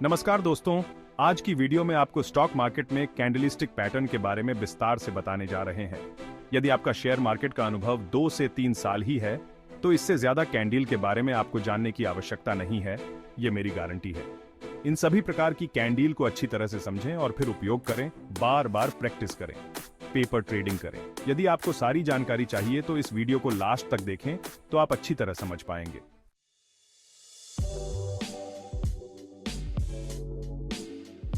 नमस्कार दोस्तों, आज की वीडियो में आपको स्टॉक मार्केट में कैंडलस्टिक पैटर्न के बारे में विस्तार से बताने जा रहे हैं। यदि आपका शेयर मार्केट का अनुभव 2 से 3 साल ही है, तो इससे ज्यादा कैंडल के बारे में आपको जानने की आवश्यकता नहीं है, ये मेरी गारंटी है। इन सभी प्रकार की कैंडल को अच्छी तरह से समझें और फिर उपयोग करें, बार बार प्रैक्टिस करें, पेपर ट्रेडिंग करें। यदि आपको सारी जानकारी चाहिए तो इस वीडियो को लास्ट तक देखें, तो आप अच्छी तरह समझ पाएंगे।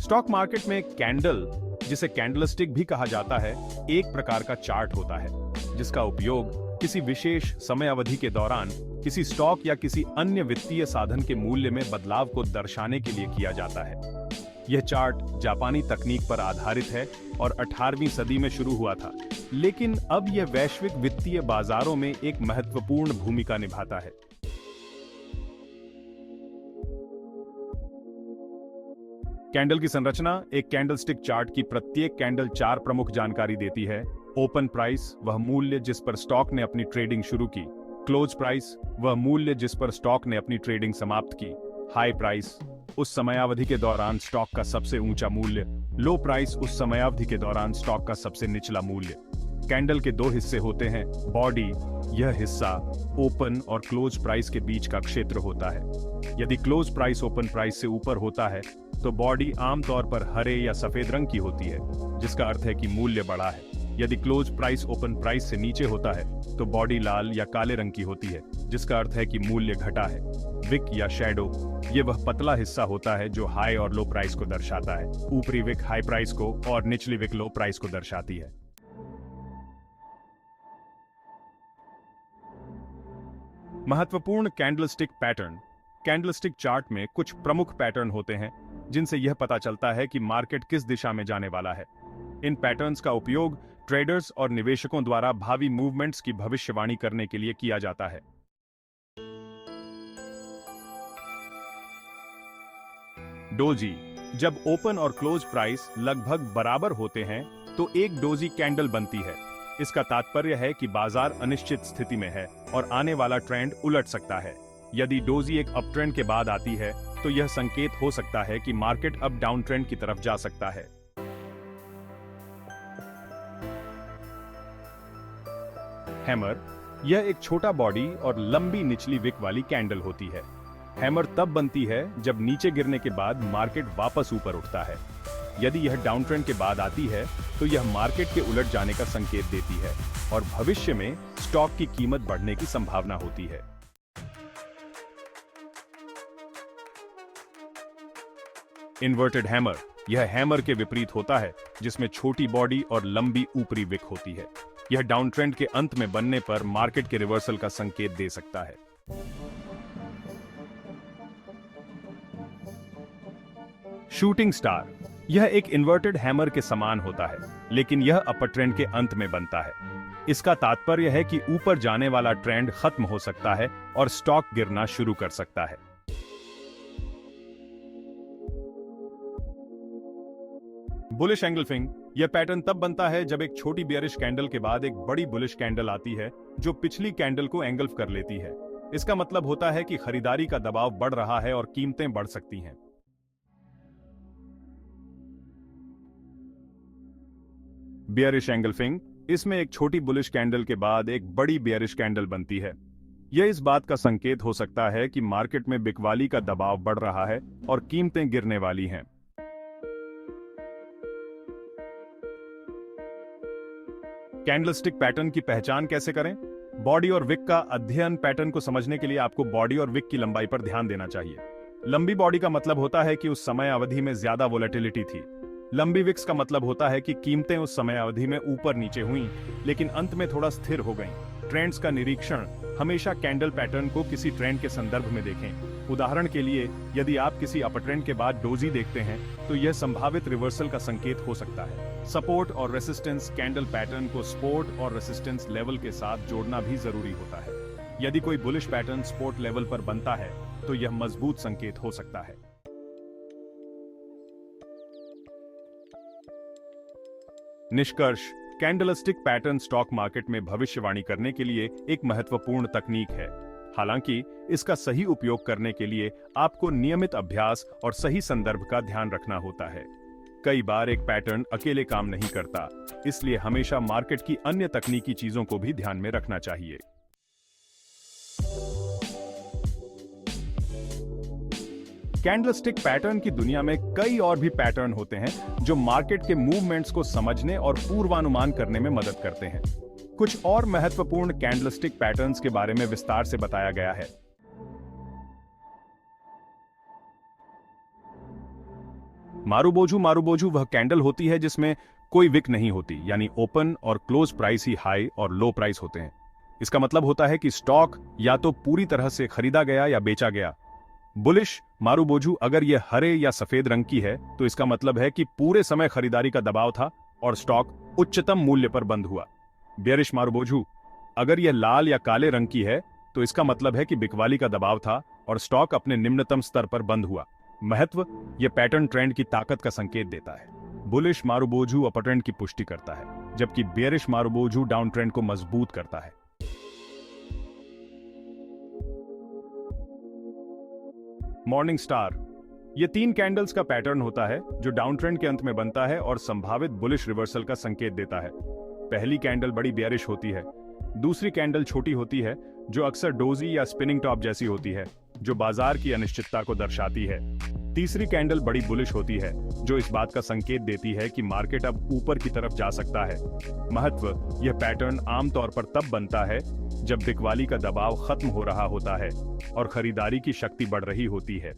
स्टॉक मार्केट में कैंडल, जिसे कैंडलस्टिक भी कहा जाता है, एक प्रकार का चार्ट होता है जिसका उपयोग किसी विशेष समय अवधि के दौरान किसी स्टॉक या किसी अन्य वित्तीय साधन के मूल्य में बदलाव को दर्शाने के लिए किया जाता है। यह चार्ट जापानी तकनीक पर आधारित है और 18वीं सदी में शुरू हुआ था, लेकिन अब यह वैश्विक वित्तीय बाजारों में एक महत्वपूर्ण भूमिका निभाता है। कैंडल की संरचना। एक कैंडलस्टिक चार्ट की प्रत्येक कैंडल 4 प्रमुख जानकारी देती है। ओपन प्राइस, वह मूल्य जिस पर स्टॉक ने अपनी ट्रेडिंग शुरू की। क्लोज प्राइस, वह मूल्य जिस पर स्टॉक ने अपनी ट्रेडिंग समाप्त की। हाई प्राइस, उस समयावधि के दौरान स्टॉक का सबसे ऊंचा मूल्य। लो प्राइस, उस समयावधि के दौरान स्टॉक का सबसे निचला मूल्य। कैंडल के 2 हिस्से होते हैं। बॉडी, यह हिस्सा ओपन और क्लोज प्राइस के बीच का क्षेत्र होता है। यदि क्लोज प्राइस ओपन प्राइस से ऊपर होता है तो बॉडी आमतौर पर हरे या सफेद रंग की होती है, जिसका अर्थ है कि मूल्य बढ़ा है। यदि क्लोज प्राइस ओपन प्राइस से नीचे होता है तो बॉडी लाल या काले रंग की होती है, जिसका अर्थ है कि मूल्य घटा है। विक या शैडो, ये वह पतला हिस्सा होता है जो हाई और लो प्राइस को दर्शाता है। ऊपरी विक हाई प्राइस को और निचली विक लो प्राइस को दर्शाती है। महत्वपूर्ण कैंडलस्टिक पैटर्न। कैंडलस्टिक चार्ट में कुछ प्रमुख पैटर्न होते हैं जिनसे यह पता चलता है कि मार्केट किस दिशा में जाने वाला है। इन पैटर्न्स का उपयोग ट्रेडर्स और निवेशकों द्वारा भावी मूवमेंट्स की भविष्यवाणी करने के लिए किया जाता है। डोजी, जब ओपन और क्लोज प्राइस लगभग बराबर होते हैं तो एक डोजी कैंडल बनती है। इसका तात्पर्य है कि बाजार अनिश्चित स्थिति में है और आने वाला ट्रेंड उलट सकता है। यदि डोजी एक अप ट्रेंड के बाद आती है तो यह संकेत हो सकता है कि मार्केट अब डाउन ट्रेंड की तरफ जा सकता है। हैमर, यह एक छोटा बॉडी और लंबी निचली विक वाली कैंडल होती है। हैमर तब बनती है जब नीचे गिरने के बाद मार्केट वापस ऊपर उठता है। यदि यह डाउन ट्रेंड के बाद आती है तो यह मार्केट के उलट जाने का संकेत देती है और भविष्य में स्टॉक की कीमत बढ़ने की संभावना होती है। इन्वर्टेड हैमर, यह हैमर के विपरीत होता है, जिसमें छोटी बॉडी और लंबी ऊपरी विक होती है। यह डाउन ट्रेंड के अंत में बनने पर मार्केट के रिवर्सल का संकेत दे सकता है। शूटिंग स्टार, यह एक इन्वर्टेड हैमर के समान होता है, लेकिन यह अपर ट्रेंड के अंत में बनता है। इसका तात्पर्य है कि ऊपर जाने वाला ट्रेंड खत्म हो सकता है और स्टॉक गिरना शुरू कर सकता है। बुलिश एंगल्फिंग, यह पैटर्न तब बनता है जब एक छोटी बेयरिश कैंडल के बाद एक बड़ी बुलिश कैंडल आती है जो पिछली कैंडल को एंगल्फ कर लेती है। इसका मतलब होता है कि खरीदारी का दबाव बढ़ रहा है और कीमतें बढ़ सकती हैं। बेयरिश एंगल्फिंग, इसमें एक छोटी बुलिश कैंडल के बाद एक बड़ी बेयरिश कैंडल बनती है। यह इस बात का संकेत हो सकता है कि मार्केट में बिकवाली का दबाव बढ़ रहा है और कीमतें गिरने वाली हैं। कैंडलस्टिक पैटर्न की पहचान कैसे करें? बॉडी और विक का अध्ययन। पैटर्न को समझने के लिए आपको बॉडी और विक की लंबाई पर ध्यान देना चाहिए। लंबी बॉडी का मतलब होता है कि उस समय अवधि में ज्यादा वोलेटिलिटी थी। लंबी विक्स का मतलब होता है कि कीमतें उस समय अवधि में ऊपर नीचे हुईं, लेकिन अंत में थोड़ा स्थिर हो गईं। ट्रेंड्स का निरीक्षण। हमेशा कैंडल पैटर्न को किसी ट्रेंड के संदर्भ में देखें। उदाहरण के लिए, यदि आप किसी अपर ट्रेंड के बाद डोजी देखते हैं तो यह संभावित रिवर्सल का संकेत हो सकता है। सपोर्ट और रेसिस्टेंस, कैंडल पैटर्न को सपोर्ट और रेसिस्टेंस लेवल के साथ जोड़ना भी जरूरी होता है। यदि कोई बुलिश पैटर्न सपोर्ट लेवल पर बनता है तो यह मजबूत संकेत हो सकता है। निष्कर्ष, कैंडलस्टिक पैटर्न स्टॉक मार्केट में भविष्यवाणी करने के लिए एक महत्वपूर्ण तकनीक है। हालांकि इसका सही उपयोग करने के लिए आपको नियमित अभ्यास और सही संदर्भ का ध्यान रखना होता है। कई बार एक पैटर्न अकेले काम नहीं करता, इसलिए हमेशा मार्केट की अन्य तकनीकी चीजों को भी ध्यान में रखना चाहिए। कैंडलस्टिक पैटर्न की दुनिया में कई और भी पैटर्न होते हैं जो मार्केट के मूवमेंट्स को समझने और पूर्वानुमान करने में मदद करते हैं। कुछ और महत्वपूर्ण कैंडलस्टिक पैटर्न्स के बारे में विस्तार से बताया गया है। मारुबोजू वह कैंडल होती है जिसमें कोई विक नहीं होती, यानी ओपन और क्लोज प्राइस ही हाई और लो प्राइस होते हैं। इसका मतलब होता है कि स्टॉक या तो पूरी तरह से खरीदा गया या बेचा गया। बुलिश मारुबोजू अगर यह हरे या सफेद रंग की है तो इसका मतलब है कि पूरे समय खरीदारी का दबाव था और स्टॉक उच्चतम मूल्य पर बंद हुआ। बेयरिश मारुबोजू अगर यह लाल या काले रंग की है तो इसका मतलब है कि बिकवाली का दबाव था और स्टॉक अपने निम्नतम स्तर पर बंद हुआ। महत्व, यह पैटर्न ट्रेंड की ताकत का संकेत देता है। बुलिश मारुबोजू अपट्रेंड की पुष्टि करता है, जबकि बेयरिश मारुबोजू डाउन ट्रेंड को मजबूत करता है। मॉर्निंग स्टार, ये 3 कैंडल्स का पैटर्न होता है जो डाउन ट्रेंड के अंत में बनता है और संभावित बुलिश रिवर्सल का संकेत देता है। पहली कैंडल बड़ी बेयरिश होती है, दूसरी कैंडल छोटी होती है जो अक्सर डोजी या स्पिनिंग टॉप जैसी होती है, जो बाजार की अनिश्चितता को दर्शाती है। तीसरी कैंडल बड़ी बुलिश होती है जो इस बात का संकेत देती है कि मार्केट अब ऊपर की तरफ जा सकता है। महत्व, यह पैटर्न आमतौर पर तब बनता है जब बिकवाली का दबाव खत्म हो रहा होता है और खरीदारी की शक्ति बढ़ रही होती है।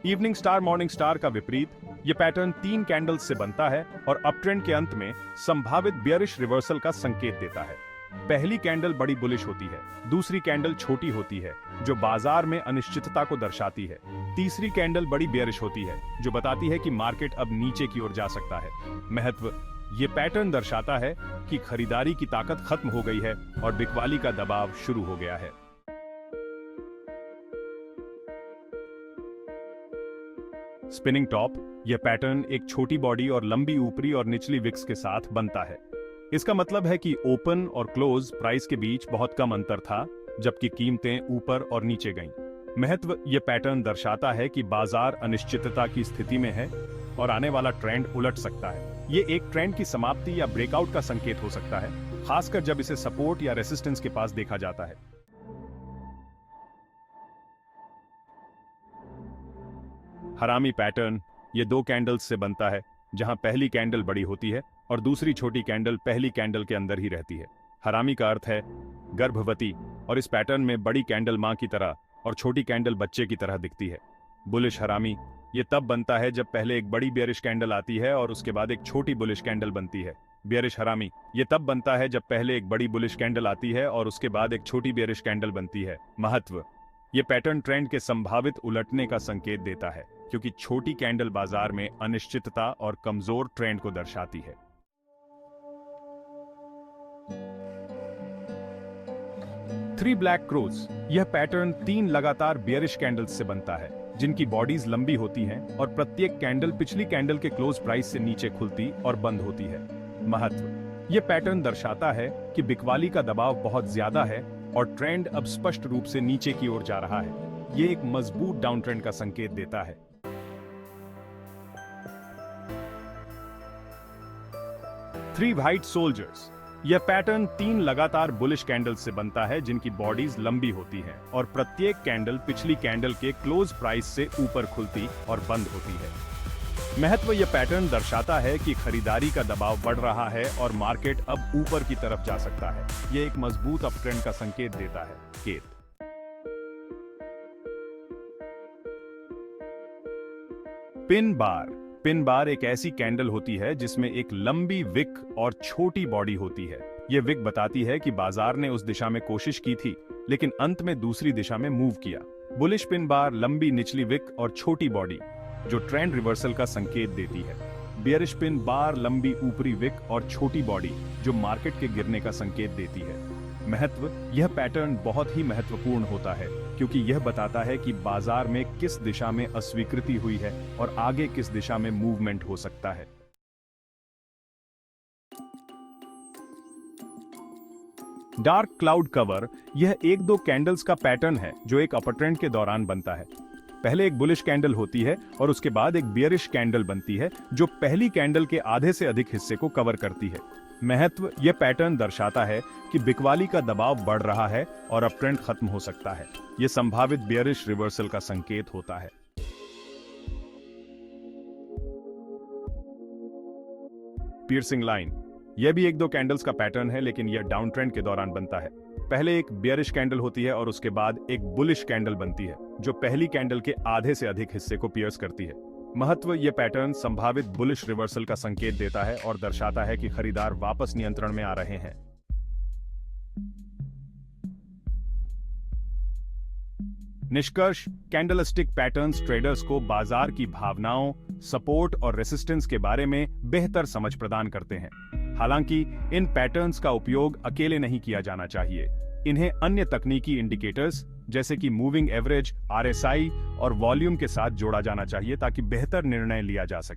इवनिंग स्टार मॉर्निंग स्टार का विपरीत, यह पैटर्न 3 कैंडल्स से बनता है और अपट्रेंड के अंत में संभावित बेयरिश रिवर्सल का संकेत देता है। पहली कैंडल बड़ी बुलिश होती है, दूसरी कैंडल छोटी होती है जो बाजार में अनिश्चितता को दर्शाती है, तीसरी कैंडल बड़ी बेयरिश होती है जो बताती है कि मार्केट अब नीचे की ओर जा सकता है। महत्व, ये पैटर्न दर्शाता है कि खरीदारी की ताकत खत्म हो गई है और बिकवाली का दबाव शुरू हो गया है। स्पिनिंग टॉप, यह पैटर्न एक छोटी बॉडी और लंबी ऊपरी और निचली विक्स के साथ बनता है। इसका मतलब है कि ओपन और क्लोज प्राइस के बीच बहुत कम अंतर था, जबकि कीमतें ऊपर और नीचे गईं। महत्व, यह पैटर्न दर्शाता है कि बाजार अनिश्चितता की स्थिति में है और आने वाला ट्रेंड उलट सकता है। ये एक ट्रेंड की समाप्ति या ब्रेकआउट का संकेत हो सकता है, खासकर जब इसे सपोर्ट या रेसिस्टेंस के पास देखा जाता है। हरामी पैटर्न, ये 2 कैंडल्स से बनता है जहां पहली कैंडल बड़ी होती है और दूसरी छोटी कैंडल पहली कैंडल के अंदर ही रहती है। हरामी का अर्थ है गर्भवती, और इस पैटर्न में बड़ी कैंडल मां की तरह और छोटी कैंडल बच्चे की तरह दिखती है। बुलिश हरामी, ये तब बनता है जब पहले एक बड़ी बेयरिश कैंडल आती है और उसके बाद एक छोटी बुलिश कैंडल बनती है। बेयरिश हरामी, ये तब बनता है जब पहले एक बड़ी बुलिश कैंडल आती है और उसके बाद एक छोटी बेयरिश कैंडल बनती है। महत्व, ये पैटर्न ट्रेंड के संभावित उलटने का संकेत देता है, क्योंकि छोटी कैंडल बाजार में अनिश्चितता और कमजोर ट्रेंड को दर्शाती है। थ्री ब्लैक क्रोज, यह पैटर्न 3 लगातार बेयरिश कैंडल्स से बनता है जिनकी बॉडीज लंबी होती हैं और प्रत्येक कैंडल पिछली कैंडल के क्लोज प्राइस से नीचे खुलती और बंद होती है। महत्व, यह पैटर्न दर्शाता है कि बिकवाली का दबाव बहुत ज्यादा है और ट्रेंड अब स्पष्ट रूप से नीचे की ओर जा रहा है। यह एक मजबूत डाउन ट्रेंड का संकेत देता है। थ्री व्हाइट सोल्जर्स, यह पैटर्न 3 लगातार बुलिश कैंडल्स से बनता है जिनकी बॉडीज लंबी होती हैं और प्रत्येक कैंडल पिछली कैंडल के क्लोज प्राइस से ऊपर खुलती और बंद होती है। महत्व, यह पैटर्न दर्शाता है कि खरीदारी का दबाव बढ़ रहा है और मार्केट अब ऊपर की तरफ जा सकता है। यह एक मजबूत अपट्रेंड का संकेत देता है। केत, पिन बार एक ऐसी कैंडल होती है जिसमें एक लंबी विक और छोटी बॉडी होती है। यह विक बताती है कि बाजार ने उस दिशा में कोशिश की थी लेकिन अंत में दूसरी दिशा में मूव किया। बुलिश पिन बार लंबी निचली विक और छोटी बॉडी जो ट्रेंड रिवर्सल का संकेत देती है। बेयरिश पिन बार लंबी ऊपरी विक और छोटी बॉडी जो मार्केट के गिरने का संकेत देती है। महत्व, यह पैटर्न बहुत ही महत्वपूर्ण होता है क्योंकि यह बताता है कि बाजार में किस दिशा में अस्वीकृति हुई है और आगे किस दिशा में मूवमेंट हो सकता है। डार्क क्लाउड कवर यह एक दो कैंडल्स का पैटर्न है जो एक अपर ट्रेंड के दौरान बनता है। पहले एक बुलिश कैंडल होती है और उसके बाद एक बियरिश कैंडल बनती है जो पहली कैंडल के आधे से अधिक हिस्से को कवर करती है। महत्व: यह पैटर्न दर्शाता है कि बिकवाली का दबाव बढ़ रहा है और अप ट्रेंड खत्म हो सकता है। यह संभावित बियरिश रिवर्सल का संकेत होता है। पियर्सिंग लाइन यह भी एक दो कैंडल्स का पैटर्न है, लेकिन यह डाउन ट्रेंड के दौरान बनता है। पहले एक बियरिश कैंडल होती है और उसके बाद एक बुलिश कैंडल बनती है जो पहली कैंडल के आधे से अधिक हिस्से को पियर्स करती है। महत्व: यह पैटर्न संभावित बुलिश रिवर्सल का संकेत देता है और दर्शाता है कि खरीदार वापस नियंत्रण में आ रहे हैं। निष्कर्ष: कैंडलस्टिक पैटर्न्स ट्रेडर्स को बाजार की भावनाओं, सपोर्ट और रेसिस्टेंस के बारे में बेहतर समझ प्रदान करते हैं। हालांकि इन पैटर्न्स का उपयोग अकेले नहीं किया जाना चाहिए। इन्हें अन्य तकनीकी इंडिकेटर्स जैसे कि मूविंग एवरेज, RSI और वॉल्यूम के साथ जोड़ा जाना चाहिए ताकि बेहतर निर्णय लिया जा सके।